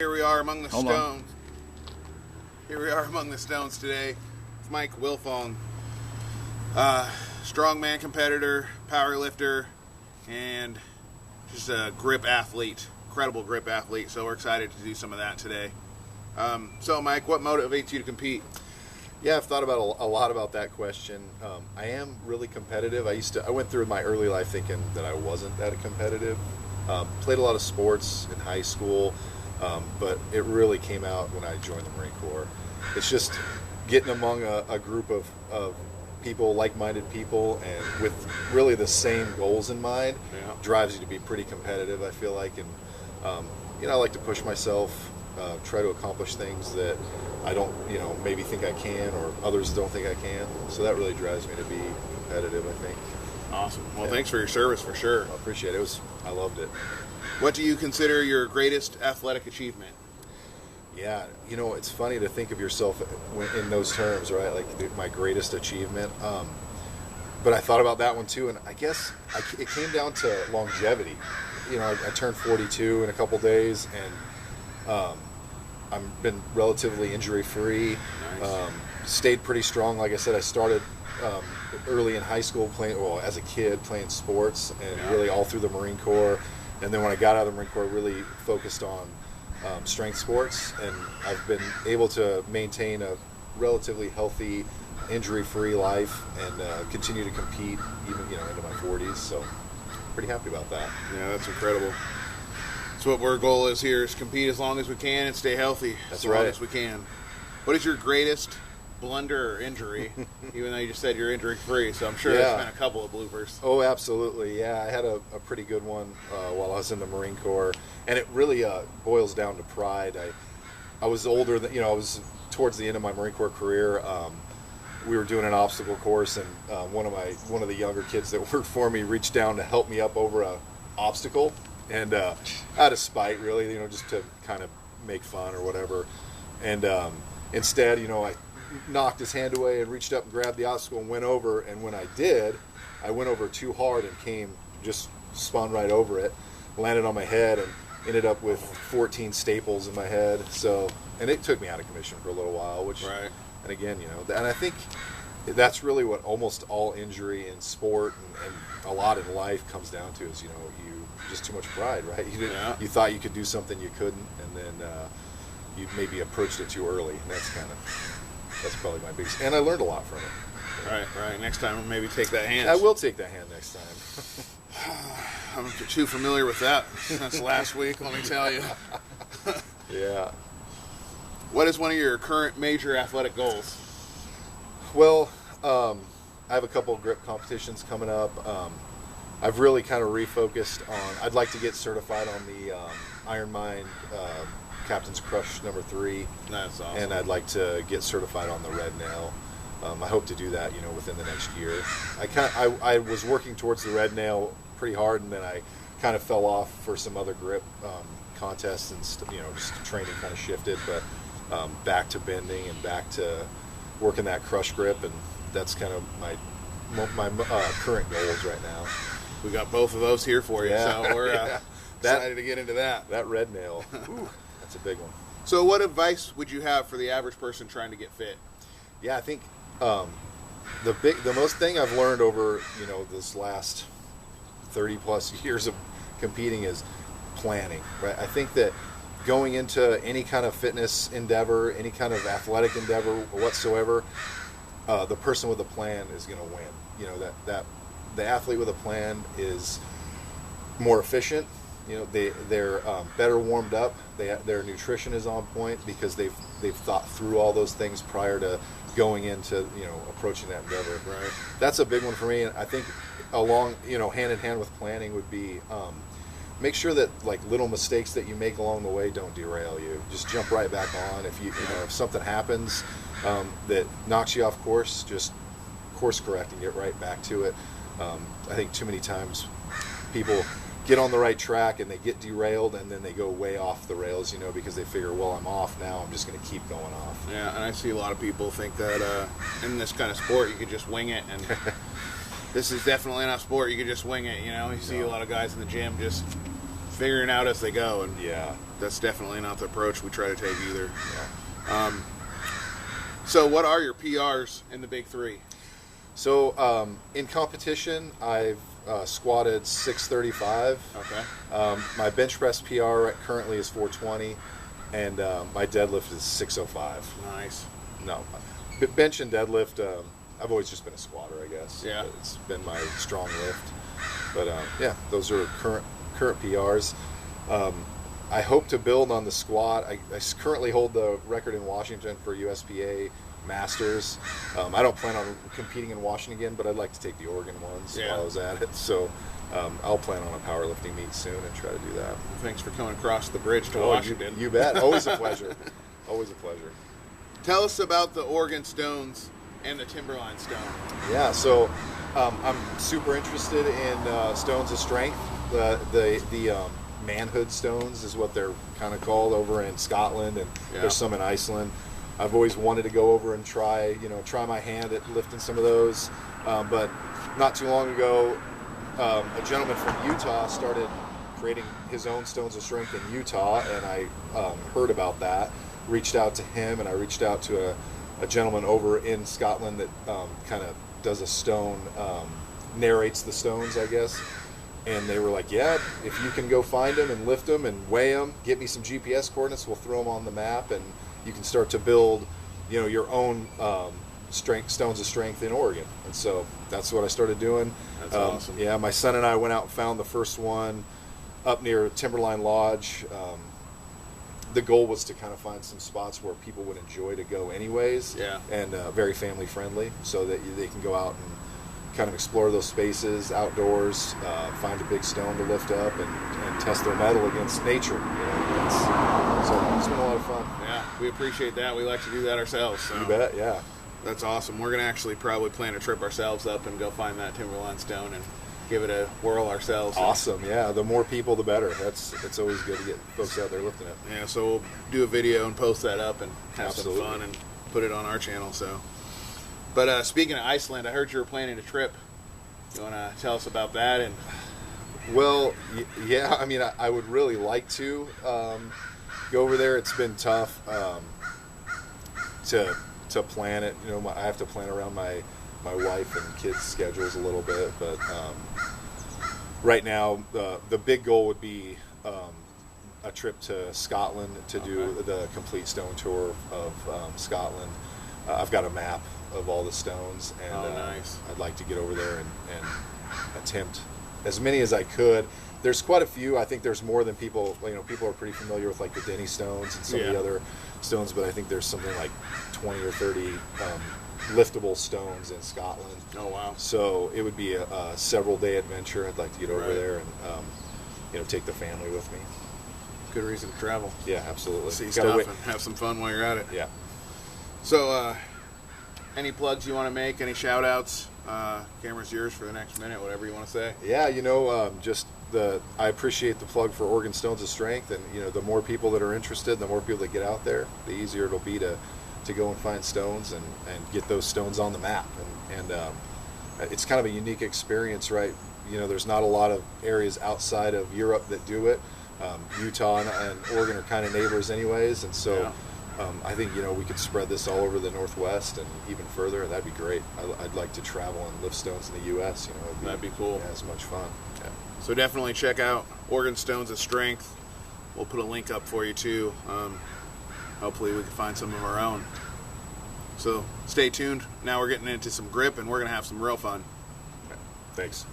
Here we are among the Hold stones. Here we are among the stones today. It's Mike Wilfong, strongman competitor, power lifter, and just a grip athlete, incredible grip athlete. So we're excited to do some of that today. So Mike, what motivates you to compete? Yeah, I've thought about a lot about that question. I am really competitive. I went through my early life thinking that I wasn't that competitive. Played a lot of sports in high school. But it really came out when I joined the Marine Corps. It's just getting among a group of people, like-minded people, and with really the same goals in mind, drives you to be pretty competitive, I feel like. And, I like to push myself, try to accomplish things that I don't, maybe think I can or others don't think I can. So that really drives me to be competitive, I think. Awesome. Well, thanks for your service, for sure. I appreciate it. I loved it. What do you consider your greatest athletic achievement? Yeah, it's funny to think of yourself in those terms, right? Like my greatest achievement. But I thought about that one too, and I guess it came down to longevity. I turned 42 in a couple days, and I've been relatively injury-free. Nice. Stayed pretty strong. Like I said, I started early in high school as a kid playing sports, and really all through the Marine Corps. And then when I got out of the Marine Corps, really focused on strength sports, and I've been able to maintain a relatively healthy, injury-free life and continue to compete even into my 40s. So pretty happy about that. Yeah, that's incredible. So what our goal is here is compete as long as we can and stay healthy as long as we can. What is your greatest blunder or injury, even though you just said you're injury-free, so I'm sure there's been a couple of bloopers. Oh, absolutely, yeah. I had a pretty good one while I was in the Marine Corps, and it really boils down to pride. I was older than, I was towards the end of my Marine Corps career. We were doing an obstacle course, and one of the younger kids that worked for me reached down to help me up over a obstacle, and out of spite, really, just to kind of make fun or whatever. And instead, I knocked his hand away and reached up and grabbed the obstacle and went over, and when I did, I went over too hard and just spun right over it, landed on my head, and ended up with 14 staples in my head. So, and it took me out of commission for a little while, and again, and I think that's really what almost all injury in sport and a lot in life comes down to is, you just too much pride, right? You thought you could do something you couldn't, and then you maybe approached it too early, and that's probably my biggest, and I learned a lot from it. Right. Next time, maybe take that hand. I will take that hand next time. I'm too familiar with that since last week, let me tell you. Yeah. What is one of your current major athletic goals? Well, I have a couple of grip competitions coming up. I've really kind of refocused on, I'd like to get certified on the Iron Mind Captain's Crush number 3. That's awesome. And I'd like to get certified on the Red Nail. I hope to do that, within the next year. I was working towards the Red Nail pretty hard, and then I kind of fell off for some other grip contests, and just training kind of shifted. But back to bending and back to working that crush grip, and that's kind of my current goals right now. We got both of those here for you, so we're excited to get into that. That Red Nail. Ooh. That's a big one. So what advice would you have for the average person trying to get fit? Yeah, I think the most thing I've learned over, this last 30 plus years of competing is planning, right? I think that going into any kind of fitness endeavor, any kind of athletic endeavor whatsoever, the person with a plan is going to win. That the athlete with a plan is more efficient. They're better warmed up. Their nutrition is on point because they've thought through all those things prior to going into approaching that endeavor. Right. That's a big one for me. And I think along hand in hand with planning would be make sure that little mistakes that you make along the way don't derail you. Just jump right back on. If something happens that knocks you off course, just course correct and get right back to it. I think too many times people get on the right track and they get derailed, and then they go way off the rails, because they figure, well, I'm off now, I'm just going to keep going off. Yeah, and I see a lot of people think that in this kind of sport you could just wing it, and this is definitely not sport you could just wing it, You see a lot of guys in the gym just figuring out as they go, and Yeah. that's definitely not the approach we try to take either. Yeah. So what are your PRs in the big three? So in competition, I've squatted 635. Okay. My bench press PR currently is 420, and my deadlift is 605. Nice. No, bench and deadlift. I've always just been a squatter, I guess. Yeah. It's been my strong lift. But yeah, those are current PRs. I hope to build on the squat. I currently hold the record in Washington for USPA Masters. I don't plan on competing in Washington again, but I'd like to take the Oregon ones while I was at it. So I'll plan on a powerlifting meet soon and try to do that. Thanks for coming across the bridge to Washington. You bet. Always a pleasure. Always a pleasure. Tell us about the Oregon Stones and the Timberline Stone. Yeah, so I'm super interested in stones of strength. The manhood stones is what they're kind of called over in Scotland, and there's some in Iceland. I've always wanted to go over and try my hand at lifting some of those, but not too long ago, a gentleman from Utah started creating his own stones of strength in Utah, and I heard about that, reached out to him, and I reached out to a gentleman over in Scotland that kind of does a stone, narrates the stones, I guess. And they were like, yeah, if you can go find them and lift them and weigh them, get me some GPS coordinates, we'll throw them on the map, and you can start to build, your own stones of strength in Oregon. And so that's what I started doing. That's awesome. Yeah, my son and I went out and found the first one up near Timberline Lodge. The goal was to kind of find some spots where people would enjoy to go anyways, and very family friendly, so that they can go out and kind of explore those spaces outdoors, find a big stone to lift up, and test their mettle against nature. So it's been a lot of fun. Yeah, we appreciate that. We like to do that ourselves. So. You bet, yeah. That's awesome. We're going to actually probably plan a trip ourselves up and go find that Timberline Stone and give it a whirl ourselves. Awesome, yeah. The more people, the better. It's always good to get folks out there lifting it. Yeah, so we'll do a video and post that up and have Absolutely. some fun and put it on our channel. So, but speaking of Iceland, I heard you were planning a trip. You want to tell us about that? And well, yeah. I mean, I would really like to go over there. It's been tough to plan it. I have to plan around my wife and kids' schedules a little bit, but right now the big goal would be a trip to Scotland to do the complete stone tour of Scotland. I've got a map of all the stones, and nice. I'd like to get over there and attempt as many as I could. There's quite a few. I think there's more than people. People are pretty familiar with like the Denny stones and some of the other stones, but I think there's something like 20 or 30 liftable stones in Scotland. Oh wow! So it would be a several-day adventure. I'd like to get over there and take the family with me. Good reason to travel. Yeah, absolutely. See stuff and have some fun while you're at it. Yeah. So, any plugs you want to make? Any shout-outs? Camera's yours for the next minute. Whatever you want to say. Yeah, I appreciate the plug for Oregon Stones of Strength, and the more people that are interested, the more people that get out there, the easier it'll be to go and find stones and get those stones on the map. And it's kind of a unique experience, right? There's not a lot of areas outside of Europe that do it. Utah and Oregon are kind of neighbors anyways, and so I think we could spread this all over the Northwest and even further, and that'd be great. I'd like to travel and lift stones in the U.S. That'd be cool. Yeah, it's much fun. Yeah. So definitely check out Oregon Stones of Strength. We'll put a link up for you too. Hopefully we can find some of our own. So stay tuned. Now we're getting into some grip, and we're going to have some real fun. Thanks.